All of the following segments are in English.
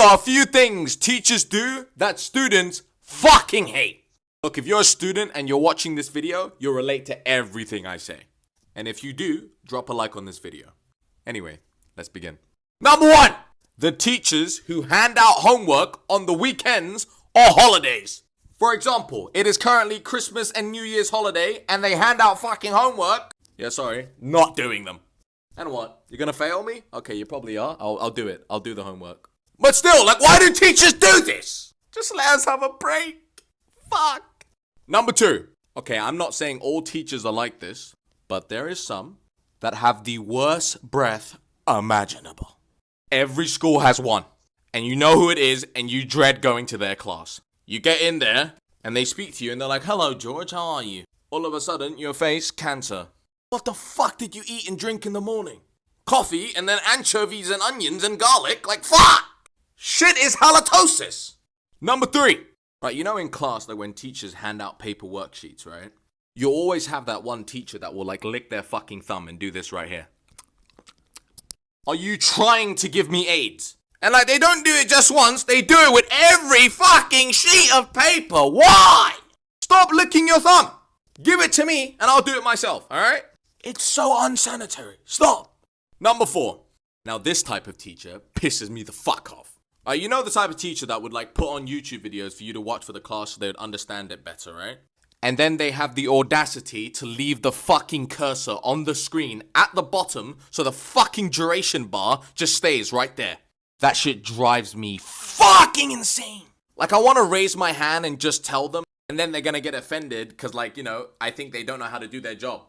are a few things teachers do that students fucking hate. Look, if you're a student and you're watching this video, you'll relate to everything I say. And if you do, drop a like on this video. Anyway, let's begin. Number 1, the teachers who hand out homework on the weekends or holidays. For example, it is currently Christmas and New Year's holiday and they hand out fucking homework. Yeah, sorry, not doing them. And what? You're gonna fail me? Okay, you probably are. I'll do it. I'll do the homework. But still, like, why do teachers do this? Just let us have a break. Fuck. Number 2. Okay, I'm not saying all teachers are like this, but there is some that have the worst breath imaginable. Every school has one, and you know who it is, and you dread going to their class. You get in there, and they speak to you, and they're like, "Hello, George, how are you?" All of a sudden, your face, cancer. What the fuck did you eat and drink in the morning? Coffee, and then anchovies and onions and garlic? Like, fuck! Shit is halitosis! Number 3. Right, you know in class, like when teachers hand out paper worksheets, right? You always have that one teacher that will like lick their fucking thumb and do this right here. Are you trying to give me AIDS? And like, they don't do it just once, they do it with every fucking sheet of paper. Why? Stop licking your thumb. Give it to me and I'll do it myself, alright? It's so unsanitary. Stop. Number 4. Now this type of teacher pisses me the fuck off. You know the type of teacher that would like put on YouTube videos for you to watch for the class so they would understand it better, right? And then they have the audacity to leave the fucking cursor on the screen at the bottom so the fucking duration bar just stays right there. That shit drives me fucking insane. Like, I want to raise my hand and just tell them, and then they're gonna get offended because, like, you know, I think they don't know how to do their job.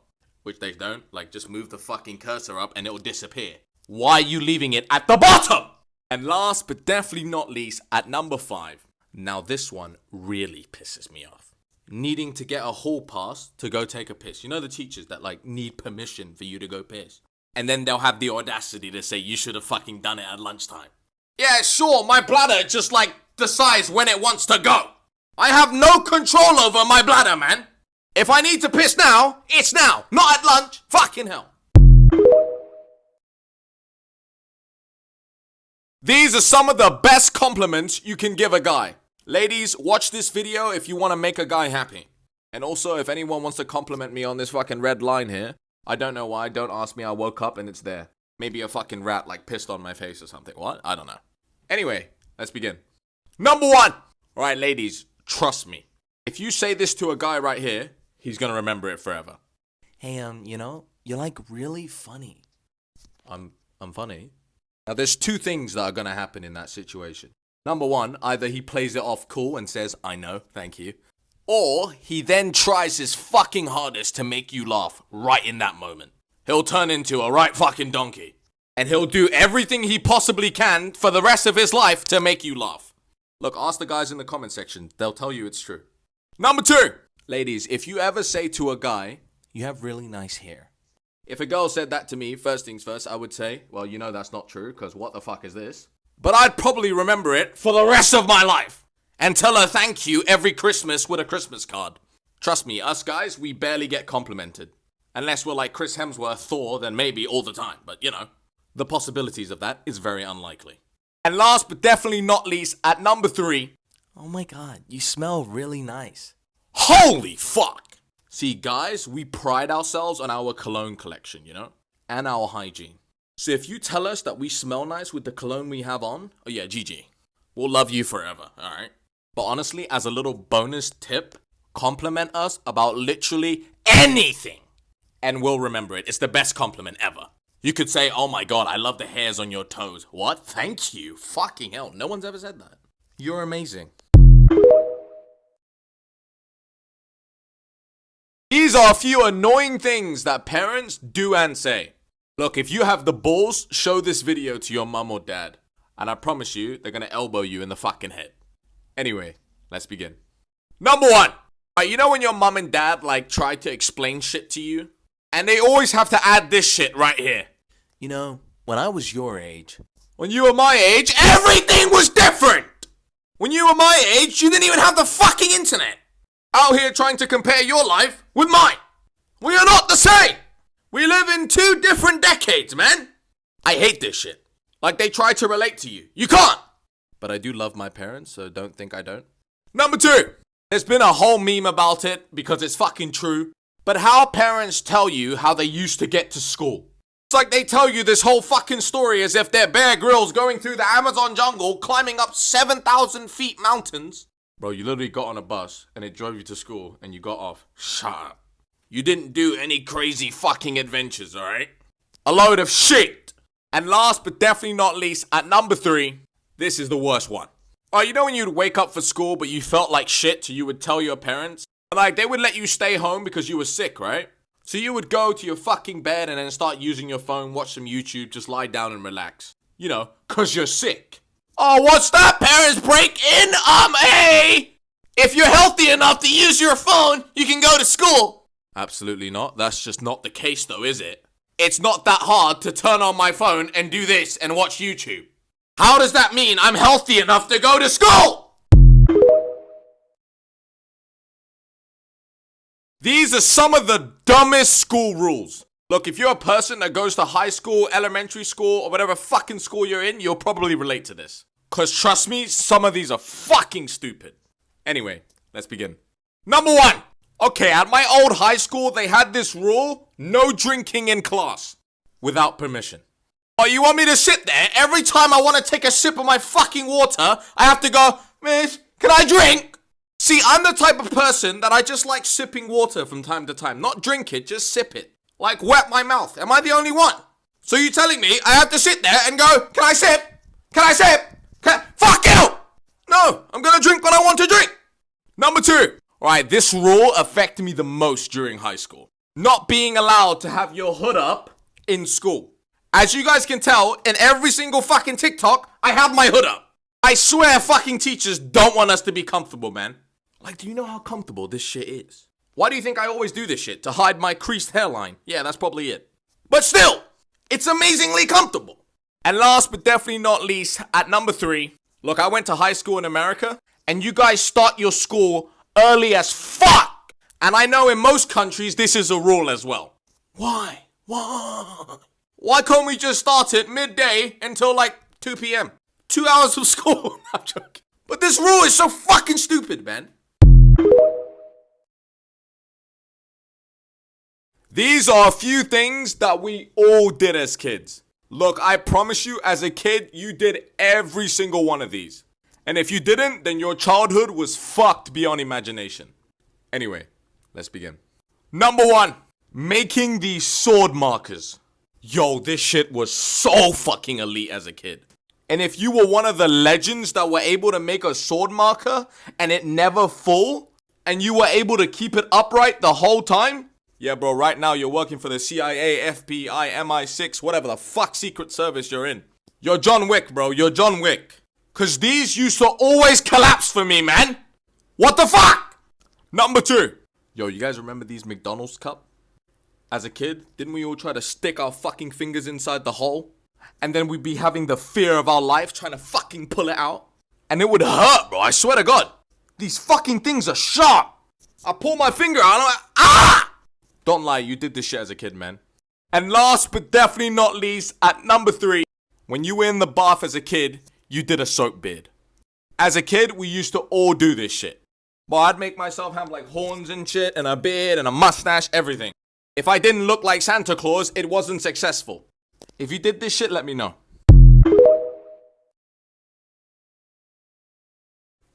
Which they don't. Like, just move the fucking cursor up and it'll disappear. Why are you leaving it at the bottom? And last but definitely not least, at number 5. Now this one really pisses me off. Needing to get a hall pass to go take a piss. You know the teachers that like need permission for you to go piss? And then they'll have the audacity to say you should have fucking done it at lunchtime. Yeah, sure, my bladder just like decides when it wants to go. I have no control over my bladder, man. If I need to piss now, it's now, not at lunch. Fucking hell. These are some of the best compliments you can give a guy. Ladies, watch this video if you want to make a guy happy. And also, if anyone wants to compliment me on this fucking red line here, I don't know why, don't ask me, I woke up and it's there. Maybe a fucking rat like pissed on my face or something. What? I don't know. Anyway, let's begin. Number 1. Alright, ladies, trust me. If you say this to a guy right here, he's gonna remember it forever. Hey, you know, you're like really funny. I'm funny? Now, there's 2 things that are gonna happen in that situation. Number 1, either he plays it off cool and says, I know, thank you. Or he then tries his fucking hardest to make you laugh right in that moment. He'll turn into a right fucking donkey. And he'll do everything he possibly can for the rest of his life to make you laugh. Look, ask the guys in the comment section. They'll tell you it's true. Number 2. Ladies, if you ever say to a guy, you have really nice hair. If a girl said that to me, first things first, I would say, well, you know that's not true, because what the fuck is this? But I'd probably remember it for the rest of my life. And tell her thank you every Christmas with a Christmas card. Trust me, us guys, we barely get complimented. Unless we're like Chris Hemsworth, Thor, then maybe all the time. But, you know, the possibilities of that is very unlikely. And last but definitely not least, at number 3. Oh my god, you smell really nice. Holy fuck! See, guys, we pride ourselves on our cologne collection, you know? And our hygiene. So if you tell us that we smell nice with the cologne we have on, oh yeah, GG. We'll love you forever, alright? But honestly, as a little bonus tip, compliment us about literally anything. And we'll remember it. It's the best compliment ever. You could say, oh my god, I love the hairs on your toes. What? Thank you. Fucking hell. No one's ever said that. You're amazing. These are a few annoying things that parents do and say. Look, if you have the balls, show this video to your mum or dad. And I promise you, they're gonna elbow you in the fucking head. Anyway, let's begin. Number 1. You know when your mum and dad like try to explain shit to you? And they always have to add this shit right here. You know, when I was your age. When you were my age, everything was different! When you were my age, you didn't even have the fucking internet. Out here trying to compare your life with mine. We are not the same! We live in 2 different decades, man! I hate this shit. Like they try to relate to you. You can't! But I do love my parents, so don't think I don't. Number 2. There's been a whole meme about it because it's fucking true. But how parents tell you how they used to get to school. It's like they tell you this whole fucking story as if they're Bear Grylls going through the Amazon jungle, climbing up 7,000 feet mountains. Bro, you literally got on a bus and it drove you to school and you got off. Shut up. You didn't do any crazy fucking adventures, alright? A load of shit. And last but definitely not least, at number 3, this is the worst one. Oh, you know when you'd wake up for school but you felt like shit, so you would tell your parents? Like, they would let you stay home because you were sick, right? So you would go to your fucking bed and then start using your phone, watch some YouTube, just lie down and relax. You know, cause you're sick. Oh, what's that, parents break in? Hey! If you're healthy enough to use your phone, you can go to school. Absolutely not. That's just not the case though, is it? It's not that hard to turn on my phone and do this and watch YouTube. How does that mean I'm healthy enough to go to school? These are some of the dumbest school rules. Look, if you're a person that goes to high school, elementary school, or whatever fucking school you're in, you'll probably relate to this. Cause trust me, some of these are fucking stupid. Anyway, let's begin. Number 1. Okay, at my old high school, they had this rule, no drinking in class. Without permission. Oh, you want me to sit there? Every time I want to take a sip of my fucking water, I have to go, Miss, can I drink? See, I'm the type of person that I just like sipping water from time to time. Not drink it, just sip it. Like wet my mouth. Am I the only one? So you telling me I have to sit there and go, can I sip? Can I sip? Fuck you! No, I'm gonna drink when I want to drink. Number 2. Alright, this rule affected me the most during high school. Not being allowed to have your hood up in school. As you guys can tell, in every single fucking TikTok, I have my hood up. I swear fucking teachers don't want us to be comfortable, man. Like, do you know how comfortable this shit is? Why do you think I always do this shit? To hide my creased hairline. Yeah, that's probably it. But still, it's amazingly comfortable. And last but definitely not least, at number 3, look, I went to high school in America, and you guys start your school early as fuck. And I know in most countries, this is a rule as well. Why? Why can't we just start it midday until like 2 p.m.? 2 hours of school. I'm joking. But this rule is so fucking stupid, man. These are a few things that we all did as kids. Look, I promise you, as a kid, you did every single one of these. And if you didn't, then your childhood was fucked beyond imagination. Anyway, let's begin. Number 1, making these sword markers. Yo, this shit was so fucking elite as a kid. And if you were one of the legends that were able to make a sword marker and it never full, and you were able to keep it upright the whole time, yeah, bro, right now you're working for the CIA, FBI, MI6, whatever the fuck secret service you're in. You're John Wick, bro. You're John Wick. Cause these used to always collapse for me, man. What the fuck? Number 2. Yo, you guys remember these McDonald's cup? As a kid, didn't we all try to stick our fucking fingers inside the hole? And then we'd be having the fear of our life trying to fucking pull it out? And it would hurt, bro. I swear to God. These fucking things are sharp. I pull my finger out and I'm like, ah! Don't lie, you did this shit as a kid, man. And last but definitely not least, at number 3, when you were in the bath as a kid, you did a soap beard. As a kid, we used to all do this shit. But I'd make myself have like horns and shit, and a beard, and a mustache, everything. If I didn't look like Santa Claus, it wasn't successful. If you did this shit, let me know.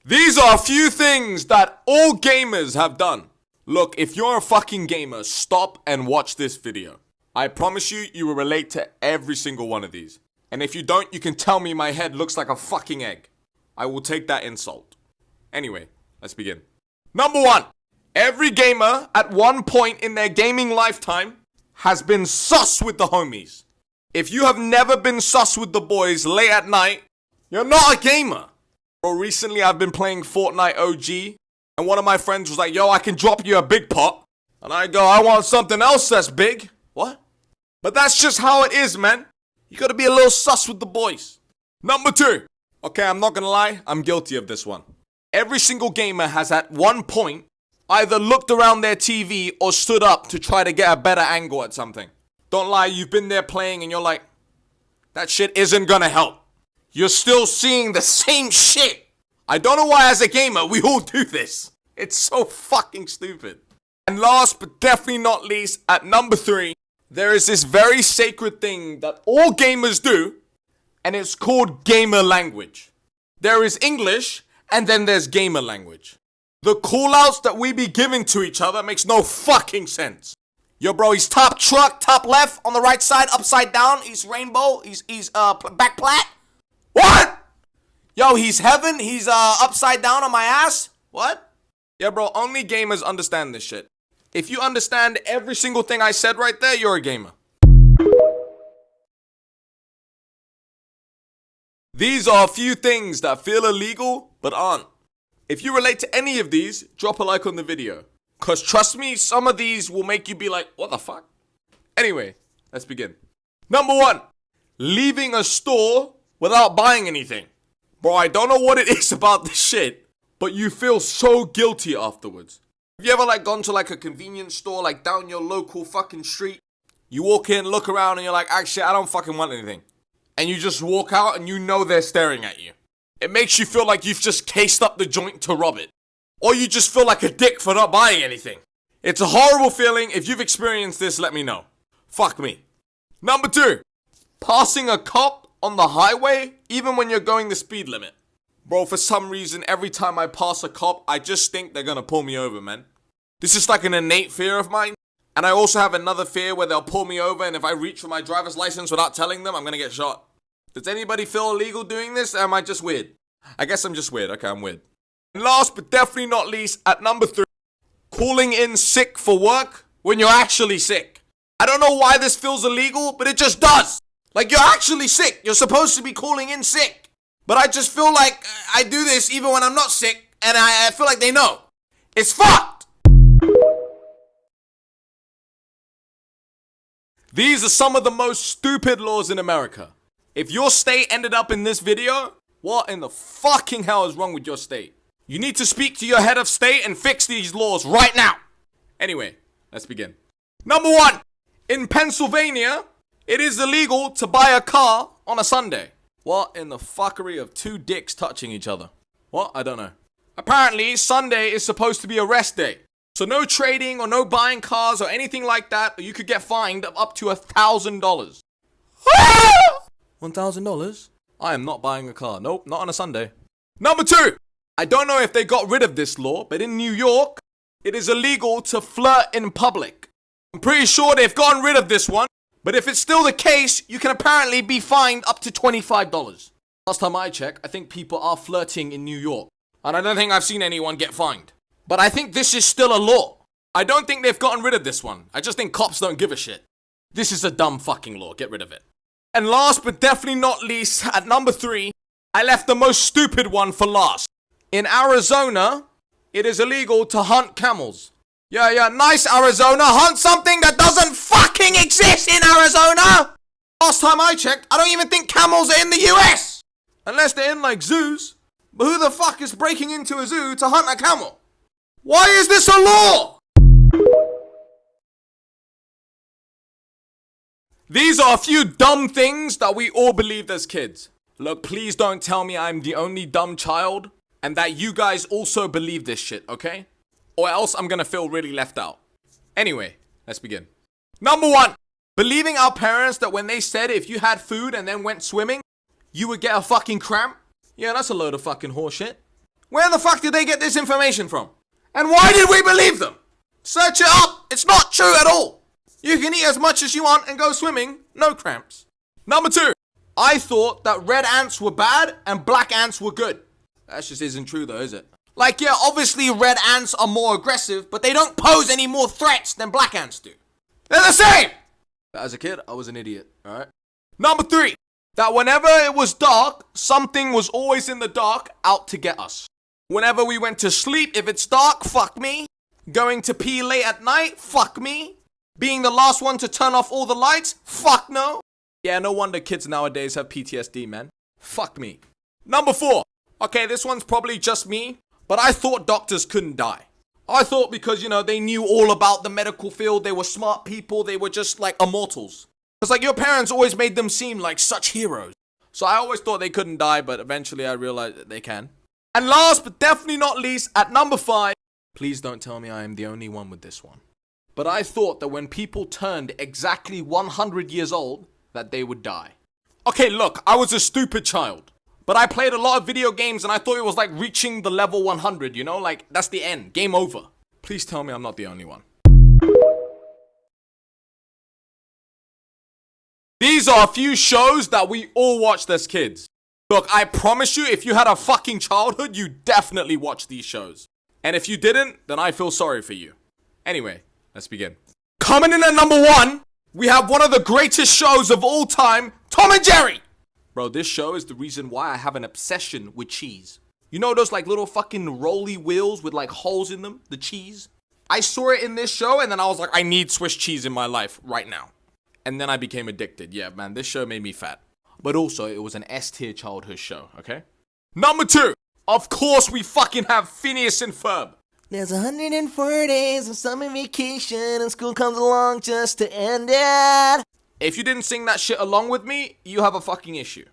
These are a few things that all gamers have done. Look, if you're a fucking gamer, stop and watch this video. I promise you, you will relate to every single one of these. And if you don't, you can tell me my head looks like a fucking egg. I will take that insult. Anyway, let's begin. Number 1. Every gamer at one point in their gaming lifetime has been sus with the homies. If you have never been sus with the boys late at night, you're not a gamer. Bro, recently I've been playing Fortnite OG. And one of my friends was like, yo, I can drop you a big pot. And I go, I want something else that's big. What? But that's just how it is, man. You gotta be a little sus with the boys. Number 2. Okay, I'm not gonna lie, I'm guilty of this one. Every single gamer has at one point either looked around their TV or stood up to try to get a better angle at something. Don't lie, you've been there playing and you're like, that shit isn't gonna help. you're still seeing the same shit. I don't know why as a gamer we all do this. It's so fucking stupid. And last but definitely not least, at number 3, there is this very sacred thing that all gamers do, and it's called gamer language. There is English, and then there's gamer language. The callouts that we be giving to each other makes no fucking sense. Yo, bro, he's top truck, top left, on the right side, upside down. He's rainbow. He's back plat. What? Yo, he's heaven. He's upside down on my ass. What? Yeah, bro, only gamers understand this shit. If you understand every single thing I said right there, you're a gamer. These are a few things that feel illegal, but aren't. If you relate to any of these, drop a like on the video. Cause trust me, some of these will make you be like, what the fuck? Anyway, let's begin. Number 1, leaving a store without buying anything. Bro, I don't know what it is about this shit, but you feel so guilty afterwards. Have you ever like gone to like a convenience store like down your local fucking street? You walk in, look around and you're like, actually, I don't fucking want anything. And you just walk out and you know they're staring at you. It makes you feel like you've just cased up the joint to rob it. Or you just feel like a dick for not buying anything. It's a horrible feeling. If you've experienced this, let me know. Fuck me. Number 2, passing a cop on the highway even when you're going the speed limit. Bro, for some reason, every time I pass a cop, I just think they're gonna pull me over, man. This is like an innate fear of mine. And I also have another fear where they'll pull me over and if I reach for my driver's license without telling them, I'm gonna get shot. Does anybody feel illegal doing this? Or am I just weird? I guess I'm just weird. Okay, I'm weird. And last but definitely not least, at number 3, calling in sick for work when you're actually sick. I don't know why this feels illegal, but it just does. Like, you're actually sick. You're supposed to be calling in sick. But I just feel like I do this even when I'm not sick, and I feel like they know. It's fucked. These are some of the most stupid laws in America. If your state ended up in this video, what in the fucking hell is wrong with your state? You need to speak to your head of state and fix these laws right now. Anyway, let's begin. Number 1, in Pennsylvania, it is illegal to buy a car on a Sunday. What in the fuckery of 2 dicks touching each other? What? I don't know. Apparently, Sunday is supposed to be a rest day. So no trading or no buying cars or anything like that, or you could get fined of up to $1,000. $1,000? I am not buying a car. Nope, not on a Sunday. Number 2, I don't know if they got rid of this law, but in New York, it is illegal to flirt in public. I'm pretty sure they've gotten rid of this one, but if it's still the case, you can apparently be fined up to $25. Last time I checked, I think people are flirting in New York, and I don't think I've seen anyone get fined. But I think this is still a law. I don't think they've gotten rid of this one. I just think cops don't give a shit. This is a dumb fucking law. Get rid of it. And last but definitely not least, at number 3, I left the most stupid one for last. In Arizona, it is illegal to hunt camels. Yeah, nice Arizona. Hunt something that doesn't fucking exist in Arizona. Last time I checked, I don't even think camels are in the US. Unless they're in like zoos. But who the fuck is breaking into a zoo to hunt a camel? Why is this a law? These are a few dumb things that we all believed as kids. Look, please don't tell me I'm the only dumb child and that you guys also believe this shit, okay? Or else I'm gonna feel really left out. Anyway, let's begin. Number 1, believing our parents that when they said if you had food and then went swimming, you would get a fucking cramp. Yeah, that's a load of fucking horseshit. Where the fuck did they get this information from? And why did we believe them? Search it up. It's not true at all. You can eat as much as you want and go swimming, no cramps. Number 2, I thought that red ants were bad and black ants were good. That just isn't true though, is it? Like, yeah, obviously red ants are more aggressive, but they don't pose any more threats than black ants do. They're the same! But as a kid, I was an idiot, alright? Number 3, that whenever it was dark, something was always in the dark out to get us. Whenever we went to sleep, if it's dark, fuck me. Going to pee late at night, fuck me. Being the last one to turn off all the lights, fuck no. Yeah, no wonder kids nowadays have PTSD, man. Fuck me. Number 4, okay, this one's probably just me, but I thought doctors couldn't die. I thought because, you know, they knew all about the medical field, they were smart people, they were just like immortals. It's like your parents always made them seem like such heroes. So I always thought they couldn't die, but eventually I realized that they can. And last but definitely not least, at number 5, please don't tell me I am the only one with this one. But I thought that when people turned exactly 100 years old, that they would die. Okay, look, I was a stupid child. But I played a lot of video games and I thought it was like reaching the level 100, you know? Like, that's the end. Game over. Please tell me I'm not the only one. These are a few shows that we all watched as kids. Look, I promise you, if you had a fucking childhood, you definitely watched these shows. And if you didn't, then I feel sorry for you. Anyway, let's begin. Coming in at number 1, we have one of the greatest shows of all time, Tom and Jerry. Bro, this show is the reason why I have an obsession with cheese. You know those like little fucking rolly wheels with like holes in them? The cheese? I saw it in this show and then I was like, I need Swiss cheese in my life right now. And then I became addicted. Yeah, man, this show made me fat. But also, it was an S-tier childhood show, okay? Number 2, of course we fucking have Phineas and Ferb. There's 104 days of summer vacation and school comes along just to end it. If you didn't sing that shit along with me, you have a fucking issue.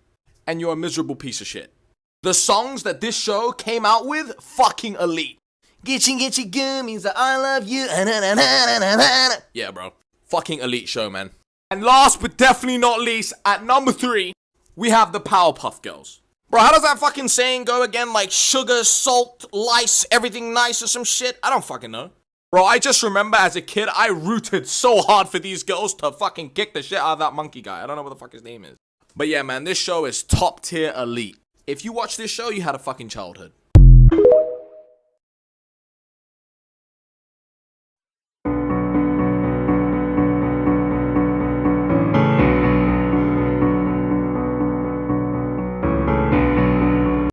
And you're a miserable piece of shit. The songs that this show came out with, fucking elite. Get you gummies, I love you. Yeah, bro. Fucking elite show, man. And last but definitely not least, at number 3, we have the Powerpuff Girls. Bro, how does that fucking saying go again? Like sugar, salt, lice, everything nice or some shit? I don't fucking know. Bro, I just remember as a kid, I rooted so hard for these girls to fucking kick the shit out of that monkey guy. I don't know what the fuck his name is. But yeah, man, this show is top tier elite. If you watch this show, you had a fucking childhood.